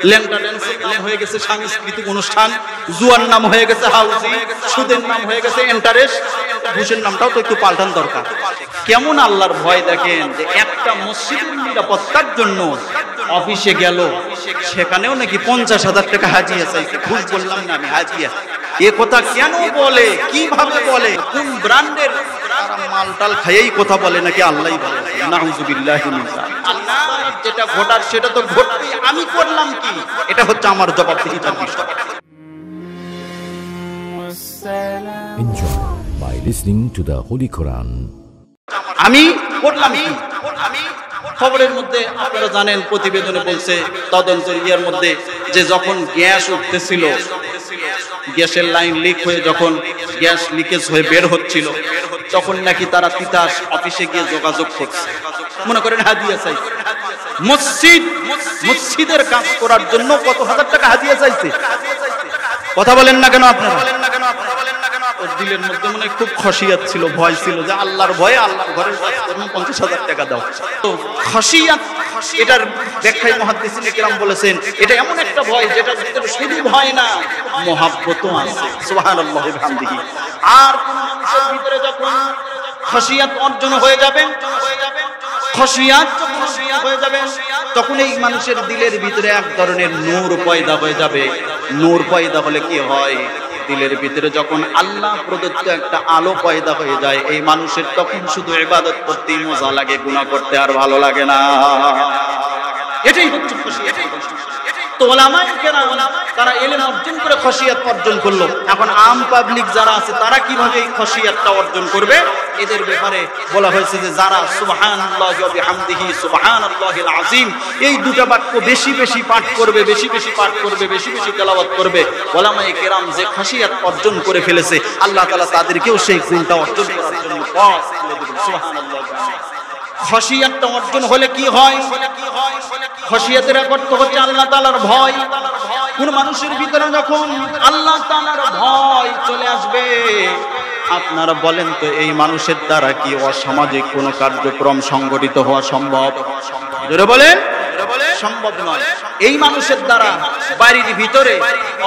ল্যাংটা ড্যান্সের নাম হয়ে গেছে সাংস্কৃতিক অনুষ্ঠান, জুয়ার নাম হয়ে গেছে হাউজি, সুদের নাম হয়ে গেছে ইন্টারেস্ট, ঘুষের নামটাও তো একটু পাল্টান দরকার। কেমন আল্লাহর ভয় দেখেন যে একটা মসজিদের নিরাপত্তার জন্য অফিসে গেল, সেখানেও নাকি 50,000 টাকা হাজিয়া চাইছে। ঘুষ বললাম না আমি, হাজিয়া। এ কথা কেন বলে, কিভাবে বলে, কোন ব্র্যান্ডের মালটাল খাইয়েই কথা বলে নাকি আল্লাহই বলে? নাউযুবিল্লাহি মিন যালিক। আল্লাহ যেটা ঘটার সেটা তো ঘটবে, আমি করলাম কি? এটা হচ্ছে আমার জবাবদিহিতার বিষয়। Enjoy by listening to the Holy Quran. আমি করলাম কি? আমি খবরের মধ্যে আপনারা জানেন, প্রতিবেদনে বলছে তদন্তের ইয়ার মধ্যে যে যখন গ্যাস উঠতেছিল, গ্যাসের লাইন লিক হয়ে যখন গ্যাস লিকেজ হয়ে বের হচ্ছিল, তখন নাকি তারা তিতাস অফিসে গিয়ে যোগাযোগ করছে, মনে করেন হাদিয়া চাইছে। মসজিদের কাজ করার জন্য কত হাজার টাকা হাদিয়া চাইছে, কথা বলেন না কেন আপনারা? দিলের মধ্যে মনে খুব খসিয়াত ছিল, ভয় ছিল যে আল্লাহর ভয়ে আল্লাহর ঘরের কাজ করবো, 50,000 টাকা দাও। তো খসিয়াত, এটার ব্যাখ্যায় মুহাদ্দিসিনে কেরাম বলেছেন এটা এমন একটা ভয় যেটার ভিতরে শুধু ভয় না, মহাব্বতও আছে। সুবহানাল্লাহি ওয়া বিহামদিহি। আর কোন মানুষের ভিতরে যখন খসিয়াত অর্জন হয়ে যাবে, খসিয়াত হয়ে যাবে, তখন এই মানুষের দিলের ভিতরে এক ধরনের নূর পয়দা হয়ে যাবে। নূর পয়দা হলে কি হয়? দিলের ভিতরে যখন আল্লাহ প্রদত্ত একটা আলো পয়দা হয়ে যায়, এই মানুষের তখন শুধু ইবাদত করতেই মজা লাগে, গুনাহ করতে আর ভালো লাগে না। এটাই হচ্ছে খসিয়াত। তো উলামায়ে কেরাম তারা ইলম অর্জন করে খসিয়াত অর্জন করলো। এখন আম পাবলিক যারা আছে তারা কিভাবে এই খসিয়াতটা অর্জন করবে? এদের ব্যাপারে বলা হয়েছে যে যারা সুবহানাল্লাহি ওয়া বিহামদিহি সুবহানাল্লাহিল আযীম এই দুটো বাক্য বেশি বেশি পাঠ করবে, বেশি বেশি পাঠ করবে, বেশি বেশি তেলাওয়াত করবে, উলামায়ে কেরাম যে খসিয়াত অর্জন করে ফেলেছে, আল্লাহ তাআলা তাদেরকেও সেই গুণটা অর্জন করার জন্য পথ খুলে দেবেন। সুবহানাল্লাহ। খসিয়াতটা অর্জন হলে কি হয়? খসিয়াতের অর্থ হচ্ছে আল্লাহ তাআলার ভয়। কোন মানুষের ভিতরে যখন আল্লাহ তাআলার ভয় চলে আসবে, আপনারা বলেন তো এই মানুষের দ্বারা কি অসামাজিক কোনো কার্যক্রম সংগঠিত হওয়া সম্ভব? জোরে বলেন, সম্ভব নয়। এই মানুষের দ্বারা বাড়ির ভিতরে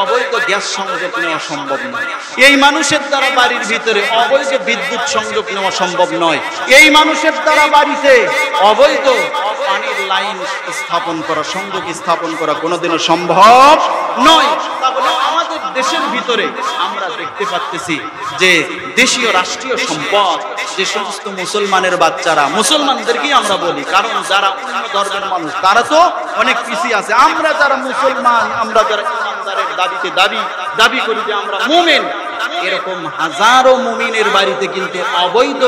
অবৈধ গ্যাস সংযোগ নেওয়া সম্ভব নয়। এই মানুষের দ্বারা বাড়ির ভিতরে অবৈধ বিদ্যুৎ সংযোগ নেওয়া সম্ভব নয়। এই মানুষের দ্বারা বাড়িতে অবৈধ পানির লাইন স্থাপন করা, সংযোগ স্থাপন করা কোনোদিনও সম্ভব নয়। তাহলে আমাদের দেশের ভিতরে আমরা দেখতে পাচ্ছি যে দেশীয় রাষ্ট্রীয় সম্পদ, যে সমস্ত মুসলমানের বাচ্চারা, মুসলমানদেরকেই আমরা বলি, কারণ যারা অন্য ধর্মের মানুষ তারা তো অনেক পিছিয়ে আছে। আমরা যারা মুসলমান, আমরা যারা ইমানদারের দাবিতে দাবি করি যে আমরা মুমিন, এরকম হাজারো মুমিনের বাড়িতে কিন্তু অবৈধ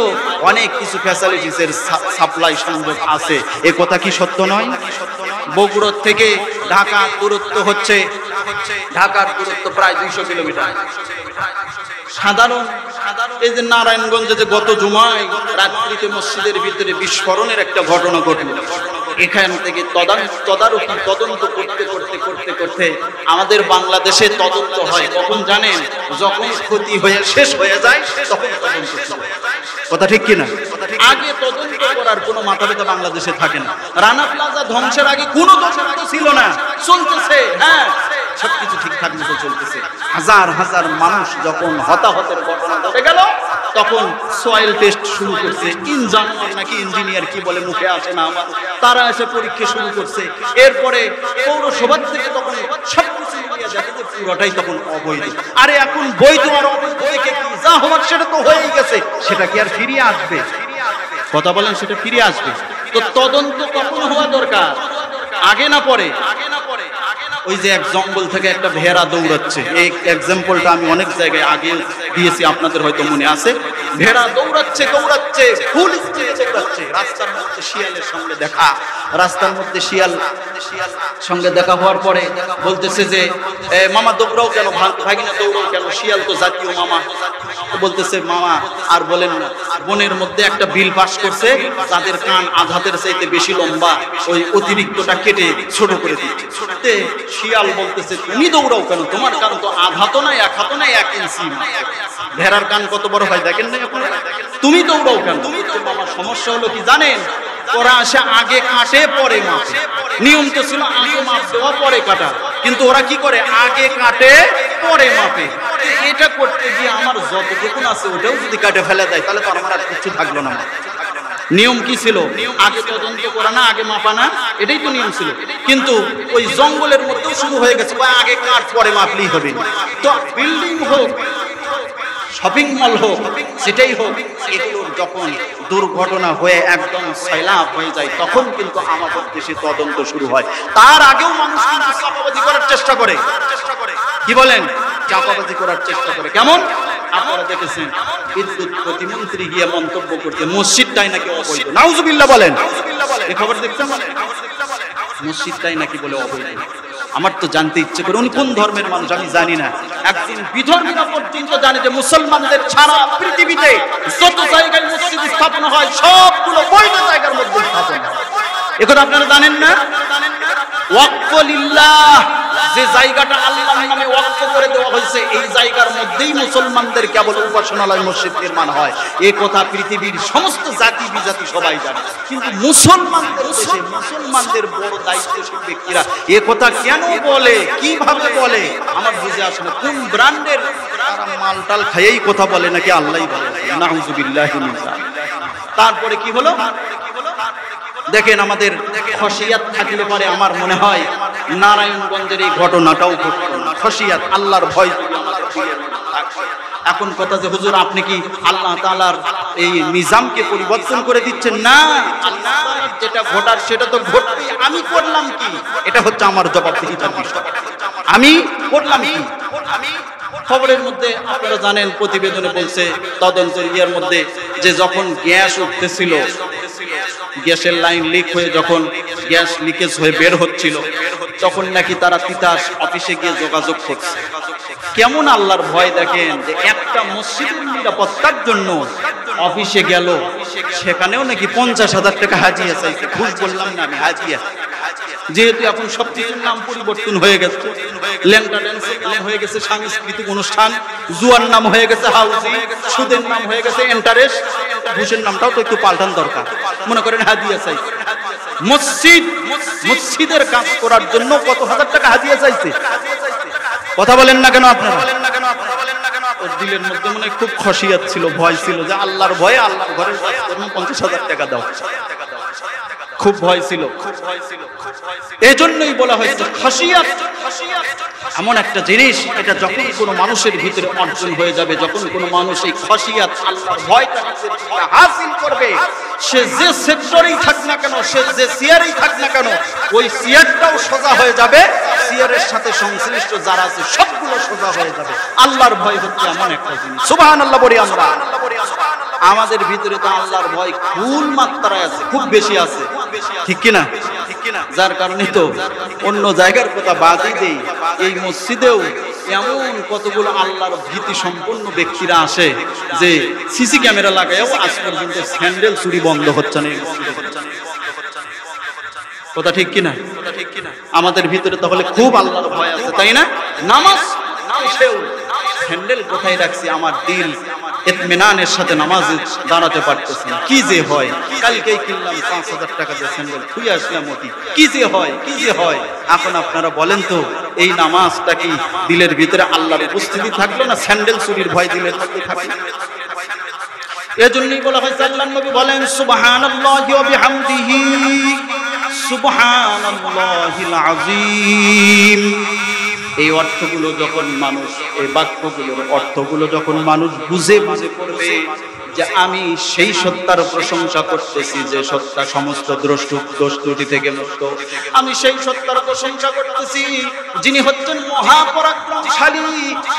অনেক কিছু ফ্যাসিলিটিসের সাপ্লাই সংযোগ আছে। এ কথা কি সত্য নয়? বগুড়া থেকে ঢাকার দূরত্ব হচ্ছে, ঢাকার দূরত্ব প্রায় 200 কিলোমিটার। সাধারণ এই যে নারায়ণগঞ্জে যে গত জুমায় রাত্রিতে মসজিদের ভিতরে বিস্ফোরণের একটা ঘটনা ঘটল, এখান থেকে তদন্ত করতে আমাদের বাংলাদেশে তদন্ত হয় কখন জানেন? যখন ক্ষতি হয়ে শেষ হয়ে যায় তখন তদন্ত। কথা ঠিক কিনা? আগে তদন্ত করার কোনো মাথা ব্যথা বাংলাদেশে থাকে না। রানা প্লাজা ধ্বংসের আগে কোনো তদন্ত ছিল না, চলতেছে। হ্যাঁ, সবকিছু ঠিকঠাক মতো চলতেছে। হাজার হাজার মানুষ যখন হতাহতের ঘটনা ঘটে গেল, তখন সয়েল টেস্ট শুরু করছে। ইঞ্জিনিয়ার নাকি ইঞ্জিনিয়ার কি বলে মুখে আসে না আমার, তারা এসে পরীক্ষা শুরু করছে। এরপরে পৌরসভার থেকে তখন সবকিছু দেখে যে পুরোটাই তখন অবৈধ। আরে এখন বৈধ আর অবৈধ কি? যা হওয়ার সেটা তো হয়েই গেছে, সেটা কি আর ফিরিয়ে আসবে? কথা বলেন, সেটা ফিরে আসবে? তো তদন্ত কখন হওয়া দরকার? আগে না পরে? ওই যে এক জঙ্গল থেকে একটা ভেড়া দৌড়াচ্ছে, এই এক্সাম্পলটা আমি অনেক জায়গায় আগে দিয়েছি, আপনাদের হয়তো মনে আছে। ভেড়া দৌড়াচ্ছে ফুল স্পিডে দৌড়াচ্ছে, রাস্তার মধ্যে শিয়ালের সঙ্গে দেখা। রাস্তার মধ্যে শিয়াল সঙ্গে দেখা হওয়ার পরে বলতেছে যে মামা দৌড়াও কেন, ভাগিনা দৌড়াও কেন? শিয়াল তো জাতীয় মামা। বলতেছে মামা আর বলেন না, বনের মধ্যে একটা বিল পাস করছে, তাদের কান আঘাতের চাইতে বেশি লম্বা, ওই অতিরিক্তটা কেটে ছোট করে দিচ্ছে। শিয়াল বলতেছে তুমি দৌড়াও কেন? তোমার কান তো আঘাত নাই, এক হাত নাই, 1 ইঞ্চি। ভেড়ার কান কত বড় হয় দেখেন না আপনারা? তুমি দৌড়াও কেন? মামা সমস্যা হলো কি জানেন? ওরা আসে আগে কাটে পরে মাপে। নিয়ম তো ছিল আগে মাপ দেওয়া পরে কাটা, কিন্তু ওরা কি করে আগে কাটে পরে মাপে। এটা করতে গিয়ে আমার যতটুকুন আছে ওটাও যদি কাটে ফেলে দেয় তাহলে তো আমার আর কিছু থাকলো না। নিয়ম কি ছিল? আগে তদন্ত করা না, আগে মাপা না, এটাই তো নিয়ম ছিল। কিন্তু ওই জঙ্গলের মধ্যেও শুরু হয়ে গেছে আগে কাট পরে মাপলেই হবে। তো বিল্ডিং হোক, শপিং মল হোক, সেটাই হোক, এগুলোর যখন দুর্ঘটনা হয়ে একদম সয়লাভ হয়ে যায় তখন কিন্তু আমাদের দেশে তদন্ত শুরু হয়। তার আগেও মানুষ কিন্তু চাপাবাজি করার চেষ্টা করে। কি বলেন? চাপাবাজি করার চেষ্টা করে। কেমন? আপনারা দেখেছেন বিদ্যুৎ প্রতিমন্ত্রী গিয়ে মন্তব্য করতে মসজিদটাই নাকি অবৈধ। নাউজুবিল্লাহ বলেন। এই খবর দেখছেন? মসজিদটাই নাকি বলে অবৈধ। আমার তো জানতে ইচ্ছে করে উনি কোন ধর্মের মানুষ আমি জানি না। একজন বিধর্মীরা পর্যন্ত জানে যে মুসলমানদের ছাড়া পৃথিবীতে যত জায়গায় মসজিদ স্থাপন হয় সবগুলো বৈধ জায়গার মধ্যে স্থাপন হয়। একথা আপনারা জানেন না? ওয়াকফ লিল্লাহ, যে জায়গাটা আল্লাহর নামে ওয়াকফ করে দেওয়া হয়েছে এই জায়গার মধ্যেই মুসলমানদের কেবল উপাসনালয় মসজিদ নির্মাণ হয়। এই কথা পৃথিবীর সমস্ত জাতি বিজাতি সবাই জানে, কিন্তু মুসলমানদের বড় দায়িত্বশীল ব্যক্তিরা এ কথা কেন বলে, কিভাবে বলে আমার বুঝে আসে না। কোন ব্র্যান্ডের তারা মালটাল খাইয়েই কথা বলে নাকি আল্লাহই বলে। নাউজুবিল্লাহি মিন যালিক। তারপরে কি হলো দেখেন, আমাদের খশিয়াত থাকলে পরে আমার মনে হয় নারায়ণগঞ্জের এই ঘটনাটাও ঘটতো না। খশিয়াত, আল্লাহর ভয় যদি আমাদের দিলের মধ্যে থাকে। এখন কথা যে হুজুর আপনি কি আল্লাহ তাআলার এই নিজামকে পরিবর্তন করে দিচ্ছেন? না, আল্লাহ তাআলার যেটা ঘটার সেটা তো ঘটবে। আমি করলাম কি? এটা হচ্ছে আমার জবাবদিহিতার বিষয়। আমি করলাম কি? খবরের মধ্যে আপনারা জানেন, প্রতিবেদনে বলছে তদন্তের ইয়ার মধ্যে যে যখন গ্যাস উঠতেছিল, গ্যাসের লাইন লিক হয়ে যখন গ্যাস লিকেজ হয়ে বের হচ্ছিল তখন নাকি তারা তিতাস অফিসে গিয়ে যোগাযোগ করছে। কেমন আল্লাহর ভয় দেখেন, যে একটা মসজিদের নিরাপত্তার জন্য অফিসে গেল, সেখানেও নাকি 50,000 টাকা হাজিয়া চাইছে। ভুল বললাম না আমি, হাজিয়া। যেহেতু এখন সবকিছুর নাম পরিবর্তন হয়ে গেছে, ল্যাংটা ড্যান্সের নাম হয়ে গেছে সাংস্কৃতিক অনুষ্ঠান, জুয়ার নাম হয়ে গেছে হাউজি, সুদের নাম হয়ে গেছে ইন্টারেস্ট, ঘুষের নামটাও তো একটু পাল্টান দরকার। মনে করেন হাজিয়া চাইছে মসজিদের কাজ করার জন্য কত হাজার টাকা হাজিয়া চাইছে। কথা বলেন না কেন আপনারা? ওর দিলের মধ্যে মনে খুব খশিয়াত ছিল, ভয় ছিল যে আল্লাহর ভয়ে আল্লাহর ঘরের কাজ করবো, 50,000 টাকা দাও। খুব ভয় ছিল। এই জন্যই বলা হয়েছে খশিয়াত এমন একটা জিনিস, এটা যখন কোনো মানুষের ভিতরে অর্জন হয়ে যাবে, যখন কোনো মানুষ এই খশিয়াত আল্লাহর ভয়টা হাসিল করবে, সে যে সেক্টরেই থাক না কেন, সে যে সিয়ারেই থাক না কেন, ওই সিয়ারটাও সোজা হয়ে যাবে, সিয়ারের সাথে সংশ্লিষ্ট যারা আছে সবগুলো সোজা হয়ে যাবে। আল্লাহর ভয় হচ্ছে এমন একটা জিনিস। সুবহানাল্লাহ বলি আমরা। আমাদের ভিতরে তো আল্লাহর ভয় ফুল মাত্রায় আছে, খুব বেশি আছে, ঠিক কিনা? যার কারণে তো অন্য জায়গার কথা বাদই দেই, এই মসজিদেও এমন কতগুলো আল্লাহর ভীতি সম্পন্ন ব্যক্তিরা আসে যে সিসি ক্যামেরা লাগায়ও আজ পর্যন্ত স্যান্ডেল চুরি বন্ধ হচ্ছে না। কথা ঠিক কিনা? আমাদের ভিতরে তাহলে খুব আল্লাহর ভয় আছে, তাই না? নামাজ স্যান্ডেল কোথায় রাখছি, আমার দিল ইতমিনানের সাথে নামাজে দাঁড়াতে পারতেছি না। কি যে হয়, কালকেই কিনলাম 5,000 টাকা দিয়ে স্যান্ডেল, খুঁজে আসলাম ওটি, কি যে হয়, কি যে হয়। এখন আপনারা বলেন তো, এই নামাজটা কি দিলের ভিতরে আল্লাহর উপস্থিতি থাকলো না স্যান্ডেল চুরির ভয় দিলের মধ্যে থাকলো? এজন্যই বলা হয়েছে, আল্লাহর নবী বলেন সুবহানাল্লাহি ওয়া বিহামদিহি সুবহানাল্লাহিল আযীম। এই অর্থগুলো যখন মানুষ, এই বাক্যগুলোর অর্থগুলো যখন মানুষ বুঝে বুঝে পড়বে যে আমি সেই সত্তার প্রশংসা করতেছি যে সত্তা সমস্ত দোষ ত্রুটি থেকে মুক্ত, আমি সেই সত্তার প্রশংসা করতেছি যিনি হচ্ছেন মহাপরাক্রমশালী।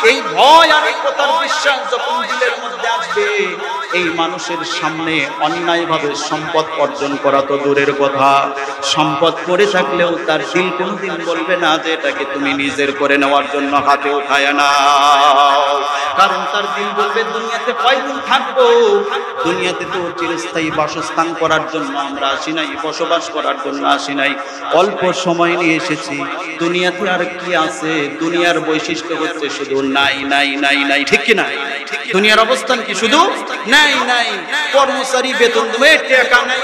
এই ভয় আর একতার বিশ্বাস যখন দিলের মধ্যে আসবে, এই মানুষের সামনে অন্যায়ভাবে সম্পদ অর্জন করা তো দূরের কথা, সম্পদ করে থাকলেও তার দিল কোনোদিন বলবে না যে এটাকে তুমি নিজের করে নেওয়ার জন্য হাতে উঠায় নাও। কারণ তার দিল বলবে দুনিয়াতে কয়দিন থাকবো, দুনিয়াতে তো চিরস্থায়ী বাসস্থান করার জন্য আমরা আসি নাই, বসবাস করার জন্য আসি নাই, অল্প সময় নিয়ে এসেছি। দুনিয়াতে আর কি আছে? দুনিয়ার বৈশিষ্ট্য হচ্ছে শুধু নাই নাই নাই নাই, ঠিক কিনা? দুনিয়ার অবস্থান কি? শুধু নাই নাই, কর্মচারী বেতন দেবে, টাকা নাই,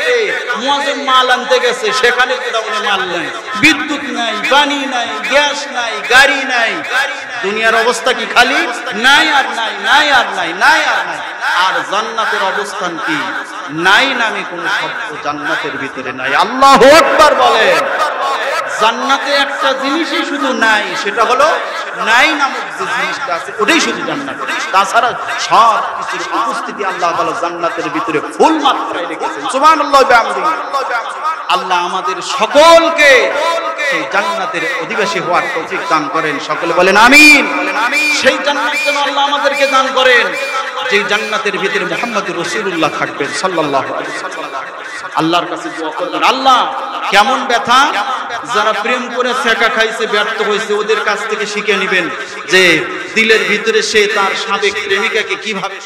মুয়াজ্জিন মাল আনতে গেছে, সেখানে গোডাউনে মাল নাই, বিদ্যুৎ নাই, পানি নাই, গ্যাস নাই, গাড়ি নাই। দুনিয়ার অবস্থা কি? খালি নাই আর নাই, নাই আর নাই, নাই আর নাই। আর জান্নাতের অবস্থান কি? নাই নামে কোন শব্দ জান্নাতের ভিতরে নাই। আল্লাহু আকবার বলেন। জান্নাতে একটা জিনিসই শুধু নাই, সেটা হলো নাই নামক যে জিনিসটা আছে, ওটাই শুধু জান্নাত। তাছাড়া সব কিছুর উপস্থিতি আল্লাহ তাআলা জান্নাতের ভিতরে ফুল মাত্রায় রেখেছেন। সুবহানাল্লাহ ওয়া বিহামদিহি। আল্লাহ আমাদের সকলকে সেই জান্নাতের অধিবাসী হওয়ার তৌফিক দান করেন। সকলে বলেন আমিন। সেই জান্নাত যেন আল্লাহ আমাদেরকে দান করেন, যেই জান্নাতের ভিতরে মুহাম্মদুর রাসূলুল্লাহ থাকবেন সাল্লাল্লাহু আলাইহি ওয়াসাল্লাম। আল্লাহর কাছে দোয়া করবেন, আল্লাহ কেমন ব্যথা যারা প্রেম করে ছেঁকা খাইছে, ব্যর্থ হয়েছে, ওদের কাছ থেকে শিখে নেবেন যে দিলের ভিতরে সে তার সাবেক প্রেমিকাকে কিভাবে